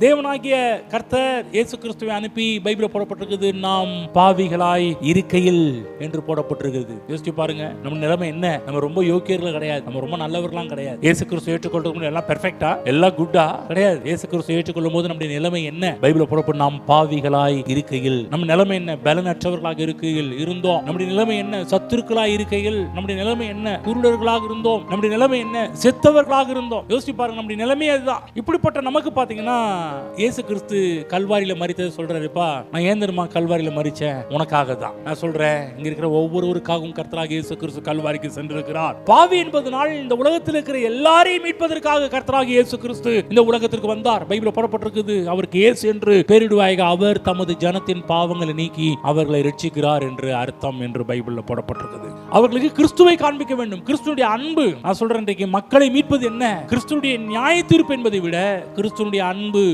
தேவனாகிய கர்த்தர் இயேசு கிறிஸ்துவை அனுப்பி பைபிள்ல போடப்பட்டிருக்குது, நாம் பாவிகளாய் இருக்கையில் என்று போடப்பட்டிருக்கிறது. யோசிச்சு பாருங்க, நம்ம நிலைமை என்ன? நம்ம ரொம்ப யோக்கியர்கள் கிடையாது, நம்ம ரொம்ப நல்லவர்களாம் கிடையாது. இயேசு கிறிஸ்து ஏற்றுக்கொள்றதுக்கு எல்லாம் பெர்ஃபெக்ட்டா, எல்லாம் குட்டா கிடையாது. இயேசு கிறிஸ்து ஏற்றுக்கொள்ளும் போது நம்முடைய நிலைமை என்ன? பைபிள்ல போடப்பட்ட நாம் பாவிகளாய் இருக்கையில் நம்ம நிலைமை என்ன? பலனற்றவர்களாக இருக்கையில் இருந்தோம். நம்முடைய நிலைமை என்ன? சத்துருக்களாய் இருக்கையில் நம்முடைய நிலைமை என்ன? குருடர்களாக இருந்தோம். நம்முடைய நிலைமை என்ன? செத்தவர்களாக இருந்தோம். யோசிச்சு பாருங்க, நம்முடைய நிலைமை அதுதான். இப்படிப்பட்ட நமக்கு பாத்தீங்கன்னா இயேசு கிறிஸ்து கல்வாரியில மரித்தது சொல்றாருப்பா, நான் ஏன் தெரியுமா கல்வாரியில மரிச்சேன்? உனக்காக தான். நான் சொல்றேன், இங்க இருக்கிற ஒவ்வொருவருக்காகவும் கர்த்தராகிய இயேசு கிறிஸ்து கல்வாரிக்கு சென்றிருக்கிறார். பாவி என்பதனால் இந்த உலகத்தில் இருக்கிற எல்லாரையும் மீட்பதற்காக கர்த்தராகிய இயேசு கிறிஸ்து இந்த உலகத்திற்கு வந்தார். பைபிள்ல போடப்பட்டிருக்குது, அவருக்கு இயேசு என்று பெயரிடுவாயாக, அவர் தமது ஜனத்தின் பாவங்களை நீக்கி அவர்களை ரட்சிக்கிறார் என்று அர்த்தம் என்று பைபிள்ல போடப்பட்டிருக்குது. அவர்களுக்கு கிறிஸ்துவை காண்பிக்க வேண்டும், கிறிஸ்துடைய அன்பு. நான் சொல்றேன், இன்றைக்கு மக்களை மீட்பது என்ன? கிறிஸ்துடைய நியாய தீர்ப்பு என்பதை விட கிறிஸ்துடைய அன்பு.